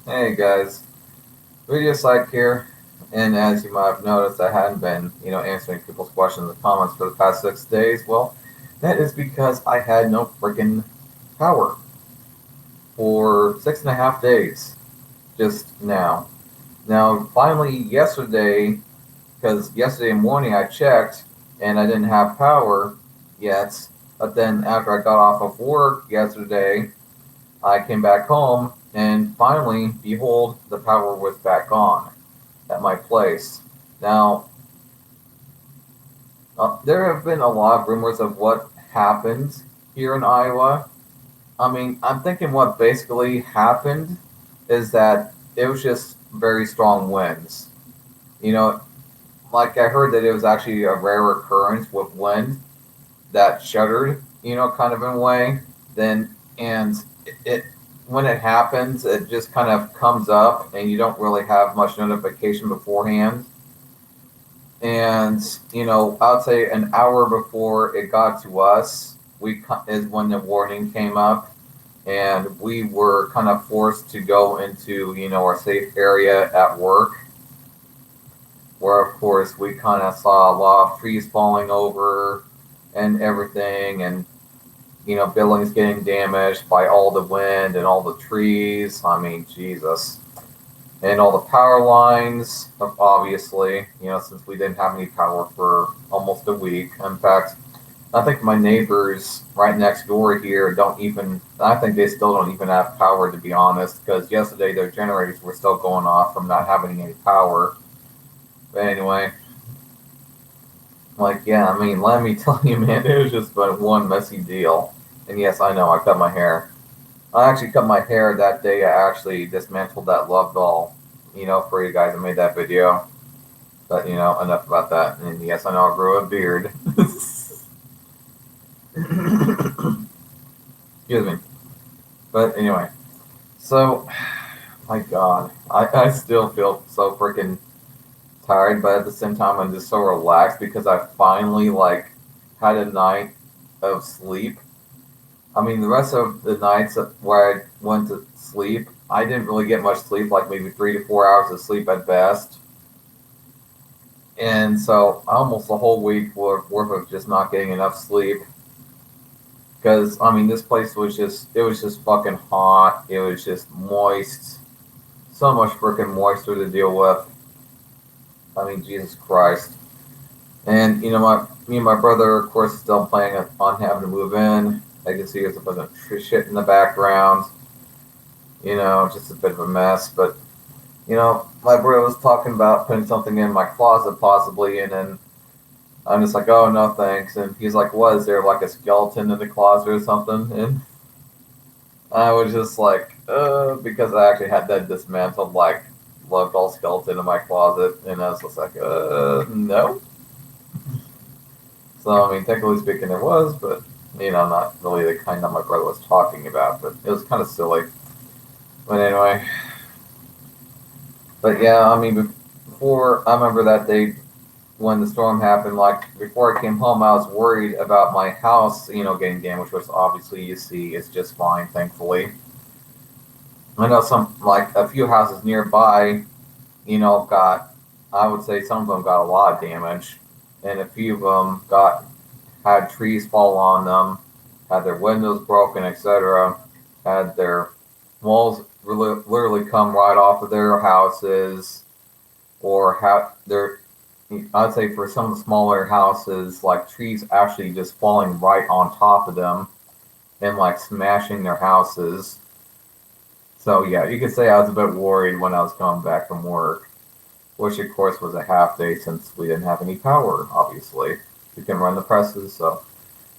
Hey guys, Video Psych here, and as you might have noticed, I hadn't been, answering people's questions and comments for the past 6 days. Well, that is because I had no freaking power for 6.5 days just now. Now, finally, yesterday, because yesterday morning I checked and I didn't have power yet, but then after I got off of work yesterday, I came back home and finally, behold, the power was back on at my place. Now, there have been a lot of rumors of what happened here in Iowa. I mean, I'm thinking what basically happened is that it was just very strong winds. You know, like I heard that it was actually a rare occurrence with wind that shuddered, kind of in a way. Then, and it when it happens, it just kind of comes up and you don't really have much notification beforehand. And I'd say an hour before it got to us, is when the warning came up, and we were kind of forced to go into our safe area at work, where of course we kind of saw a lot of trees falling over and everything, and buildings getting damaged by all the wind and all the trees. I mean, Jesus. And all the power lines, obviously, since we didn't have any power for almost a week. In fact, I think my neighbors right next door here don't even, I think they still don't even have power, to be honest, because yesterday their generators were still going off from not having any power. But anyway, like, yeah, I mean, let me tell you, man, it was just been one messy deal. And yes, I know, I cut my hair. I actually cut my hair that day. I actually dismantled that love doll, for you guys. I made that video. But, enough about that. And yes, I know I grew a beard. Excuse me. But anyway, so, my God, I still feel so freaking tired, but at the same time, I'm just so relaxed because I finally, like, had a night of sleep. I mean, the rest of the nights where I went to sleep, I didn't really get much sleep, like maybe 3 to 4 hours of sleep at best. And so almost a whole week worth of just not getting enough sleep. Because I mean, this place was just fucking hot. It was just moist, so much freaking moisture to deal with. I mean, Jesus Christ. And me and my brother, of course, still planning on having to move in. I can see there's a bunch of shit in the background. Just a bit of a mess. But my brother was talking about putting something in my closet possibly, and then I'm just like, oh no, thanks. And he's like, what is there, like a skeleton in the closet or something? And I was just like, because I actually had that dismantled like love doll skeleton in my closet, and I was just like, no. So I mean, technically speaking, there was, but not really the kind that my brother was talking about. But it was kind of silly. But anyway, but yeah, I mean, before I remember that day when the storm happened, like before I came home, I was worried about my house, getting damaged, which obviously you see is just fine, thankfully. I know some, like a few houses nearby, got, I would say some of them got a lot of damage, and a few of them had trees fall on them, had their windows broken, etc., had their walls literally come right off of their houses, or have their, I'd say for some of the smaller houses, like trees actually just falling right on top of them and like smashing their houses. So yeah, you could say I was a bit worried when I was coming back from work, which of course was a half day since we didn't have any power. Obviously, we can run the presses, so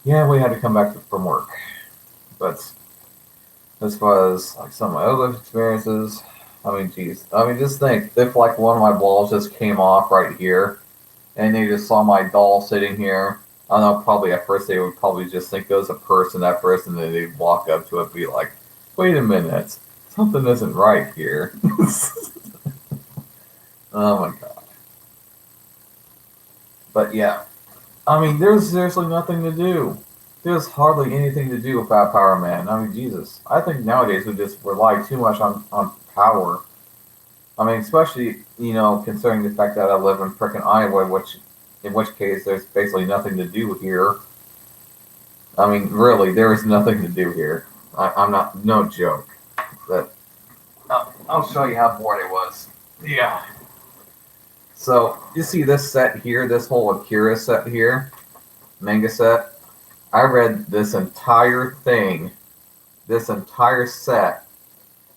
yeah, we had to come back from work. But as far as like some of my other experiences, I mean, geez, I mean, just think if like one of my walls just came off right here, and they just saw my doll sitting here. I don't know, probably at first they would probably just think it was a person at first, and then they'd walk up to it and be like, wait a minute, something isn't right here. Oh my god. But yeah, I mean, there's seriously nothing to do. there's hardly anything to do without power, man. I mean, Jesus. I think nowadays we just rely too much on power. I mean, especially, considering the fact that I live in frickin' Iowa, in which case there's basically nothing to do here. I mean, really, there is nothing to do here. I'm not, no joke. But I'll show you how bored I was. Yeah. So, you see this set here, this whole Akira set here, manga set? I read this entire thing, this entire set,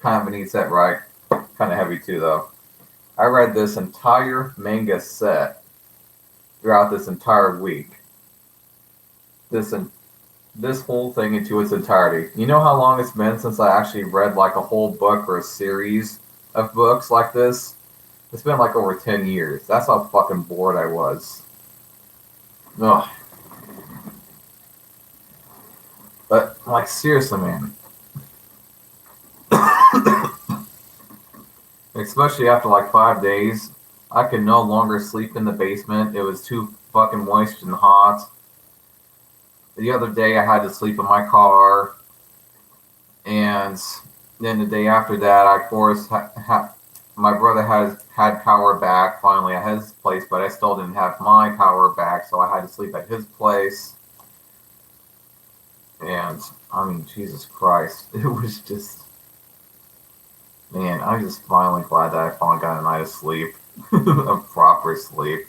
kind of a neat set, right? Kind of heavy too, though. I read this entire manga set throughout this entire week. This whole thing into its entirety. You know how long it's been since I actually read like a whole book or a series of books like this? It's been like over 10 years. That's how fucking bored I was. Ugh. But, like, seriously, man. Especially after like 5 days, I could no longer sleep in the basement. It was too fucking moist and hot. The other day, I had to sleep in my car. And then the day after that, I, of course, my brother had power back finally at his place, but I still didn't have my power back, so I had to sleep at his place. And I mean, Jesus Christ, it was just, man, I'm just finally glad that I finally got a night of sleep, a proper sleep.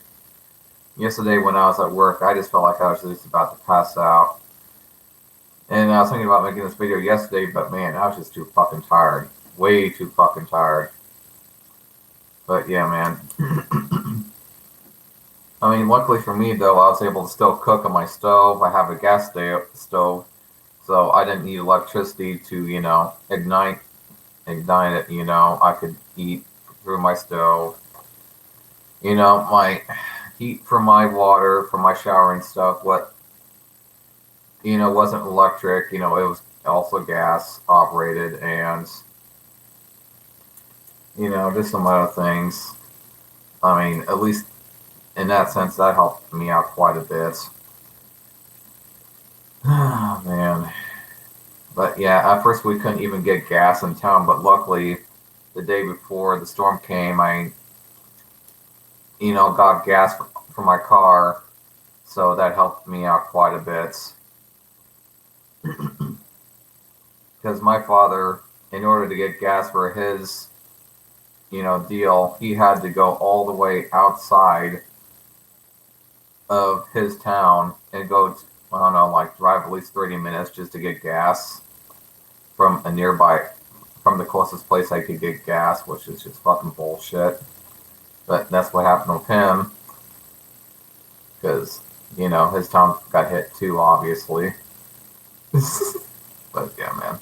Yesterday when I was at work, I just felt like I was just about to pass out. And I was thinking about making this video yesterday, but man, I was just too fucking tired. Way too fucking tired. But yeah, man. I mean, luckily for me, though, I was able to still cook on my stove. I have a gas stove, so I didn't need electricity to, ignite it. I could eat through my stove. My heat for my water, for my shower and stuff, wasn't electric. It was also gas operated, and just some other things. I mean, at least in that sense, that helped me out quite a bit. Oh, man. But yeah, at first we couldn't even get gas in town, but luckily the day before the storm came, I, got gas for my car, so that helped me out quite a bit. Because my father, in order to get gas for his, deal, he had to go all the way outside of his town and go, I don't know, like drive at least 30 minutes just to get gas from from the closest place I could get gas, which is just fucking bullshit. But that's what happened with him, because, his town got hit too, obviously. But yeah, man.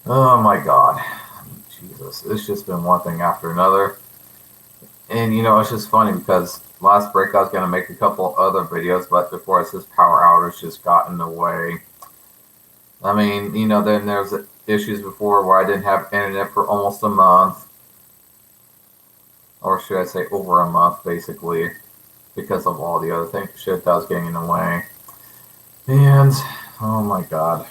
Oh my God. Jesus. It's just been one thing after another. And, it's just funny because last break I was going to make a couple other videos, but before this power outage just got in the way. I mean, then there's issues before where I didn't have internet for almost a month. Or should I say over a month, basically, because of all the other shit that was getting in the way. And, oh my God,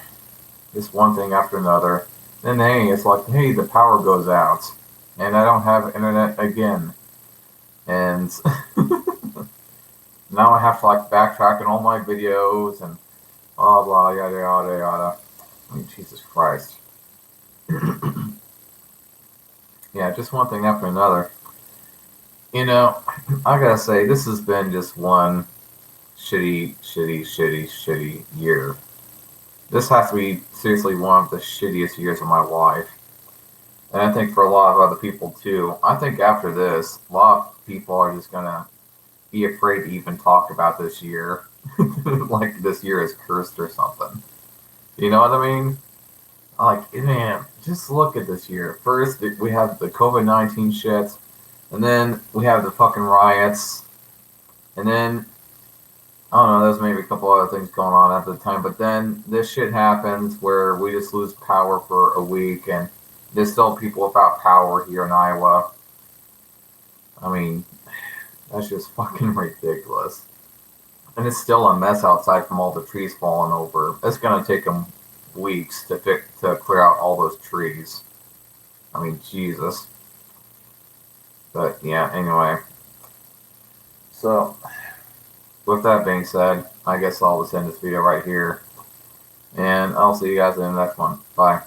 just one thing after another. Then, hey, it's like, hey, the power goes out, and I don't have internet again. And now I have to, like, backtrack in all my videos, and blah, blah, yada, yada, yada. I mean, Jesus Christ. Yeah, just one thing after another. I gotta say, this has been just one shitty year. This has to be seriously one of the shittiest years of my life. And I think for a lot of other people too. I think after this, a lot of people are just gonna be afraid to even talk about this year. Like this year is cursed or something. You know what I mean? Like, man, just look at this year. First, we have the COVID-19 shit. And then we have the fucking riots. And then, I don't know, there's maybe a couple other things going on at the time. But then this shit happens where we just lose power for a week. And there's still people without power here in Iowa. I mean, that's just fucking ridiculous. And it's still a mess outside from all the trees falling over. It's gonna take them weeks to clear out all those trees. I mean, Jesus. But yeah, anyway. So, with that being said, I guess I'll just end this video right here. And I'll see you guys in the next one. Bye.